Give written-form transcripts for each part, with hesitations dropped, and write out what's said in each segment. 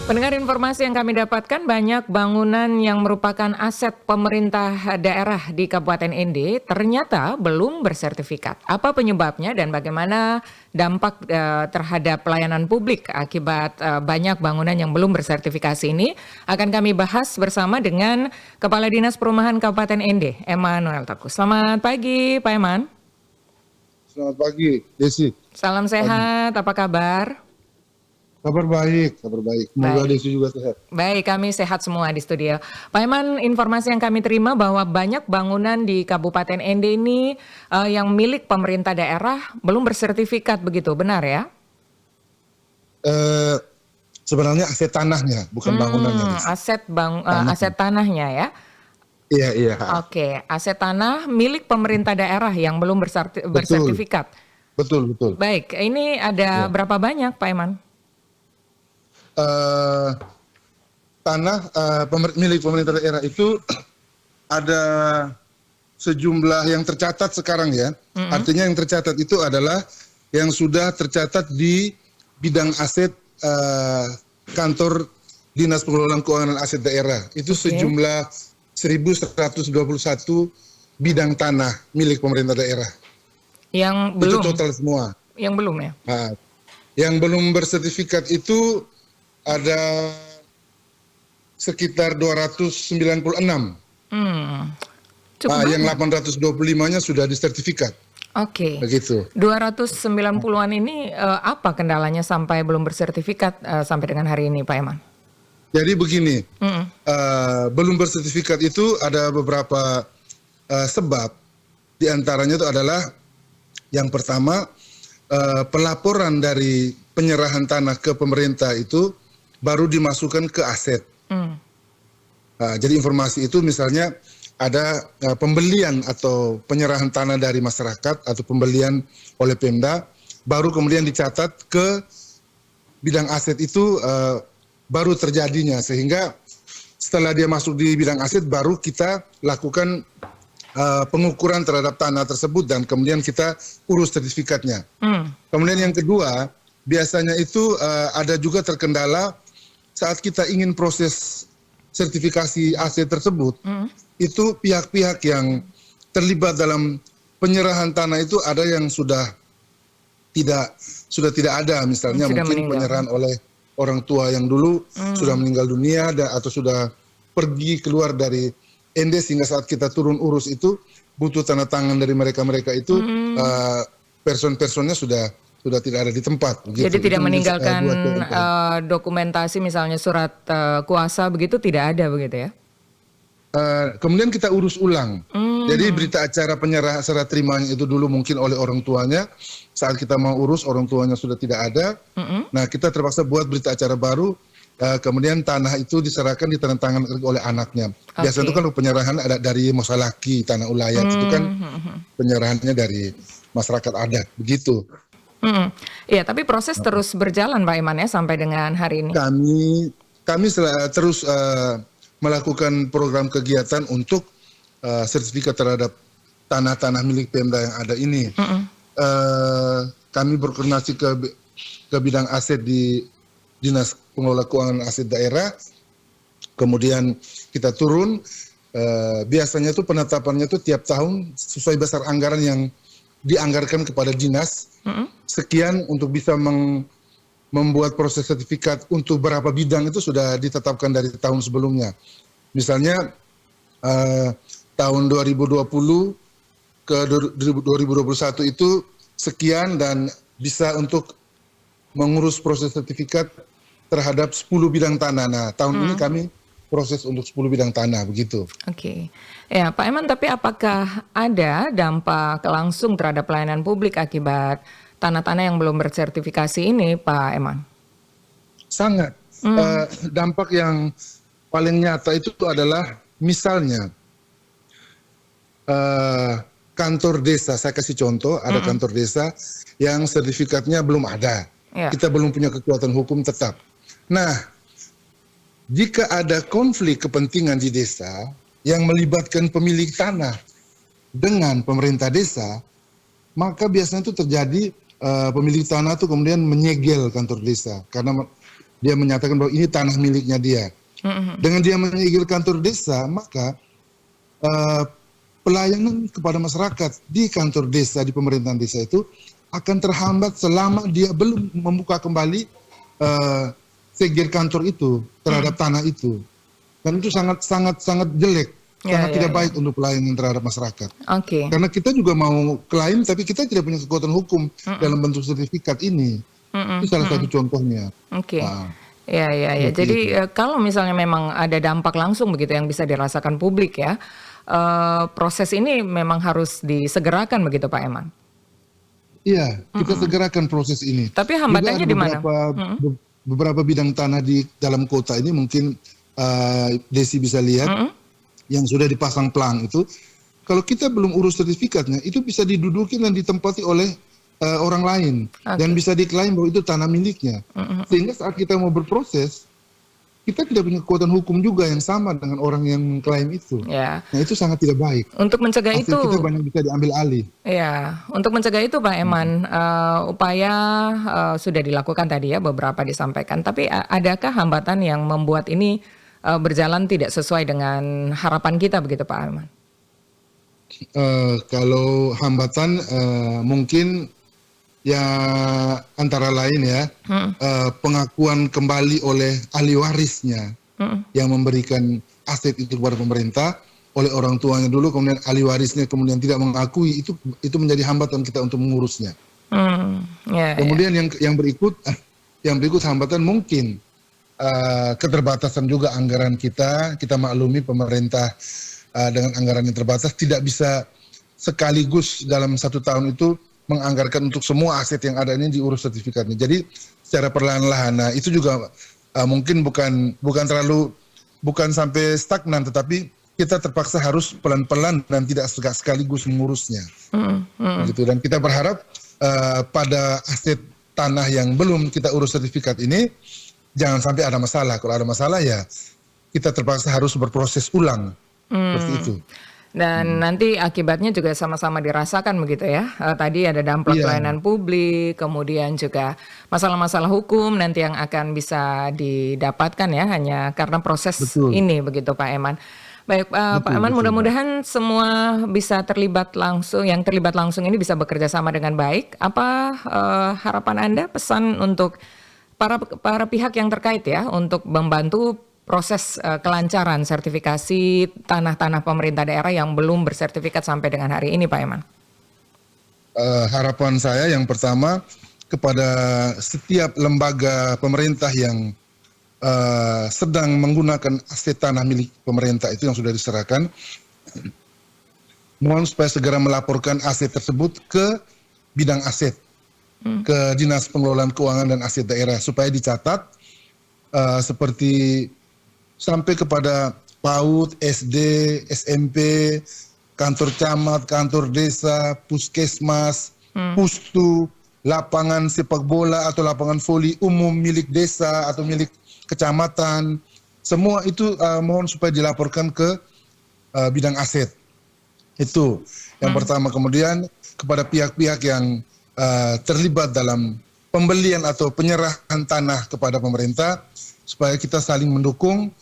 Pendengar, informasi yang kami dapatkan, banyak bangunan yang merupakan aset pemerintah daerah di Kabupaten ND ternyata belum bersertifikat. Apa penyebabnya dan bagaimana dampak terhadap pelayanan publik akibat banyak bangunan yang belum bersertifikasi ini akan kami bahas bersama dengan Kepala Dinas Perumahan Kabupaten ND, Emanuel Takus. Selamat pagi, Pak Eman. Selamat pagi, Desi. Salam sehat, apa kabar? Kabar baik, kabar baik. Semoga Baik. Desi juga sehat. Baik, kami sehat semua di studio. Pak Eman, informasi yang kami terima bahwa banyak bangunan di Kabupaten ND ini yang milik pemerintah daerah belum bersertifikat, begitu, benar ya? Sebenarnya aset tanahnya, bukan bangunannya, Desi. Aset tanahnya ya? Iya, iya. Oke, aset tanah milik pemerintah daerah yang belum bersertifikat. Betul. Baik, ini ada berapa banyak, Pak Eman? Tanah milik pemerintah daerah itu ada sejumlah yang tercatat sekarang ya. Artinya yang tercatat itu adalah yang sudah tercatat di bidang aset kantor Dinas Pengelolaan Keuangan Aset Daerah. Itu sejumlah 1.121 bidang tanah milik pemerintah daerah. Yang belum? Itu total semua. Yang belum ya? Nah, yang belum bersertifikat itu ada sekitar 296. Cukup Yang banyak. 825-nya sudah disertifikat. Oke. Begitu. 290-an ini apa kendalanya sampai belum bersertifikat sampai dengan hari ini, Pak Eman? Jadi begini, belum bersertifikat itu ada beberapa sebab. Di antaranya itu adalah yang pertama, pelaporan dari penyerahan tanah ke pemerintah itu baru dimasukkan ke aset. Jadi informasi itu misalnya ada pembelian atau penyerahan tanah dari masyarakat atau pembelian oleh Pemda, baru kemudian dicatat ke bidang aset itu baru terjadinya, sehingga setelah dia masuk di bidang aset baru kita lakukan pengukuran terhadap tanah tersebut dan kemudian kita urus sertifikatnya. Kemudian yang kedua, biasanya itu ada juga terkendala saat kita ingin proses sertifikasi aset tersebut, itu pihak-pihak yang terlibat dalam penyerahan tanah itu ada yang sudah tidak ada, misalnya Sudah mungkin meninggal. penyerahan oleh orang tua yang dulu sudah meninggal dunia atau sudah pergi keluar dari ND, sehingga saat kita turun urus itu butuh tanda tangan dari mereka itu person-personnya sudah tidak ada di tempat. Begitu. Jadi tidak Itu meninggalkan dokumentasi, dokumentasi, misalnya surat kuasa begitu, tidak ada begitu ya? kemudian kita urus ulang. Jadi berita acara penyerahan serah terimanya itu dulu mungkin oleh orang tuanya, saat kita mau urus orang tuanya sudah tidak ada. Nah, kita terpaksa buat berita acara baru. Kemudian tanah itu diserahkan ditandatangani oleh anaknya. Biasanya itu kan penyerahan ada dari Mosalaki, tanah ulayat itu kan penyerahannya dari masyarakat adat, begitu. Iya, tapi proses terus berjalan, Pak Iman ya, sampai dengan hari ini. Kami terus melakukan program kegiatan untuk sertifikat terhadap tanah-tanah milik Pemda yang ada ini. Kami berkoordinasi ke bidang aset di Dinas Pengelola Keuangan Aset Daerah. Kemudian kita turun. Biasanya itu penetapannya itu tiap tahun sesuai besar anggaran yang dianggarkan kepada dinas. Sekian untuk bisa membuat proses sertifikat untuk berapa bidang itu sudah ditetapkan dari tahun sebelumnya. Misalnya tahun 2020 ke 2021 itu sekian dan bisa untuk mengurus proses sertifikat terhadap 10 bidang tanah. Nah, tahun ini kami proses untuk 10 bidang tanah, begitu. Oke. Ya, Pak Eman, tapi apakah ada dampak langsung terhadap pelayanan publik akibat tanah-tanah yang belum bersertifikasi ini, Pak Eman? Sangat. Dampak yang paling nyata itu adalah misalnya kantor desa, saya kasih contoh, ada kantor desa yang sertifikatnya belum ada. Kita belum punya kekuatan hukum tetap. Nah, jika ada konflik kepentingan di desa yang melibatkan pemilik tanah dengan pemerintah desa, maka biasanya itu terjadi pemilik tanah itu kemudian menyegel kantor desa karena dia menyatakan bahwa ini tanah miliknya dia. Dengan dia menyegel kantor desa, maka pelayanan kepada masyarakat di kantor desa, di pemerintahan desa itu akan terhambat selama dia belum membuka kembali segel kantor itu terhadap tanah itu. Dan itu sangat jelek, sangat tidak baik untuk pelayanan terhadap masyarakat. Karena kita juga mau klaim, tapi kita tidak punya kekuatan hukum dalam bentuk sertifikat ini. Itu salah satu contohnya. Ya. Jadi kalau misalnya memang ada dampak langsung begitu yang bisa dirasakan publik ya, proses ini memang harus disegerakan begitu Pak Eman? Iya, kita segerakan proses ini. Tapi hambatannya di mana? Beberapa bidang tanah di dalam kota ini mungkin Desi bisa lihat yang sudah dipasang pelang itu. Kalau kita belum urus sertifikatnya, itu bisa diduduki dan ditempati oleh orang lain dan bisa diklaim bahwa itu tanah miliknya. Sehingga saat kita mau berproses, kita tidak punya kekuatan hukum juga yang sama dengan orang yang mengklaim itu. Nah itu sangat tidak baik. Untuk mencegah itu, kita banyak bisa diambil alih. Ya, untuk mencegah itu Pak Eman, upaya sudah dilakukan tadi ya, beberapa disampaikan. Tapi adakah hambatan yang membuat ini berjalan tidak sesuai dengan harapan kita begitu Pak Eman? Kalau hambatan mungkin ya antara lain ya pengakuan kembali oleh ahli warisnya yang memberikan aset itu kepada pemerintah oleh orang tuanya dulu, kemudian ahli warisnya kemudian tidak mengakui, itu menjadi hambatan kita untuk mengurusnya. Kemudian yang berikut hambatan mungkin keterbatasan juga anggaran kita maklumi pemerintah dengan anggaran yang terbatas tidak bisa sekaligus dalam 1 tahun itu menganggarkan untuk semua aset yang ada ini diurus sertifikatnya. Jadi secara perlahan-lahan, nah itu juga mungkin bukan sampai stagnan, tetapi kita terpaksa harus pelan-pelan dan tidak sekaligus mengurusnya. Gitu. Dan kita berharap pada aset tanah yang belum kita urus sertifikat ini jangan sampai ada masalah. Kalau ada masalah ya kita terpaksa harus berproses ulang. Seperti itu. Dan nanti akibatnya juga sama-sama dirasakan begitu ya. Tadi ada dampak pelayanan publik, kemudian juga masalah-masalah hukum nanti yang akan bisa didapatkan ya hanya karena proses ini begitu Pak Eman. Baik Pak Eman, mudah-mudahan semua bisa terlibat langsung, yang terlibat langsung ini bisa bekerja sama dengan baik. Apa harapan Anda, pesan untuk para pihak yang terkait ya untuk membantu proses kelancaran sertifikasi tanah-tanah pemerintah daerah yang belum bersertifikat sampai dengan hari ini Pak Eman? Harapan saya yang pertama kepada setiap lembaga pemerintah yang sedang menggunakan aset tanah milik pemerintah itu yang sudah diserahkan, mohon supaya segera melaporkan aset tersebut ke bidang aset, ke Dinas Pengelolaan Keuangan dan Aset Daerah supaya dicatat seperti sampai kepada PAUD, SD, SMP, kantor camat, kantor desa, puskesmas, pustu, lapangan sepak bola atau lapangan voli umum milik desa atau milik kecamatan. Semua itu mohon supaya dilaporkan ke bidang aset. Itu yang pertama. Kemudian kepada pihak-pihak yang terlibat dalam pembelian atau penyerahan tanah kepada pemerintah, supaya kita saling mendukung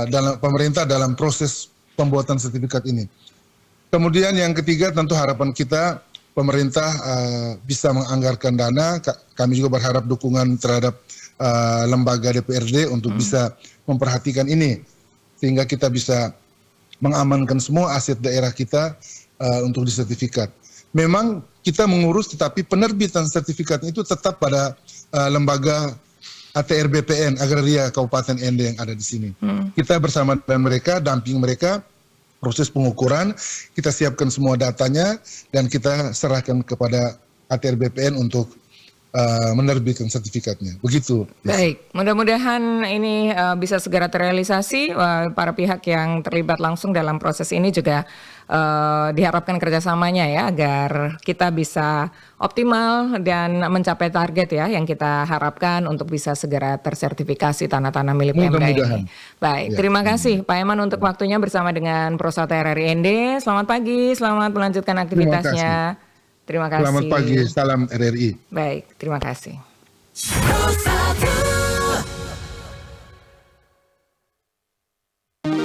dalam pemerintah dalam proses pembuatan sertifikat ini. Kemudian yang ketiga tentu harapan kita pemerintah bisa menganggarkan dana. Kami juga berharap dukungan terhadap lembaga DPRD untuk bisa memperhatikan ini sehingga kita bisa mengamankan semua aset daerah kita untuk disertifikat. Memang kita mengurus, tetapi penerbitan sertifikatnya itu tetap pada lembaga ATR BPN Agraria Kabupaten Ende yang ada di sini. Kita bersama dengan mereka, damping mereka, proses pengukuran, kita siapkan semua datanya dan kita serahkan kepada ATR BPN untuk menerbitkan sertifikatnya. Begitu. Baik, mudah-mudahan ini bisa segera terrealisasi. Para pihak yang terlibat langsung dalam proses ini juga diharapkan kerjasamanya ya, agar kita bisa optimal dan mencapai target ya yang kita harapkan untuk bisa segera tersertifikasi tanah-tanah milik Pemda ini. Baik, terima kasih Pak Eman untuk waktunya bersama dengan Prosata RRI ND. Selamat pagi, selamat melanjutkan aktivitasnya. Terima kasih. Selamat pagi, salam RRI. Baik, terima kasih.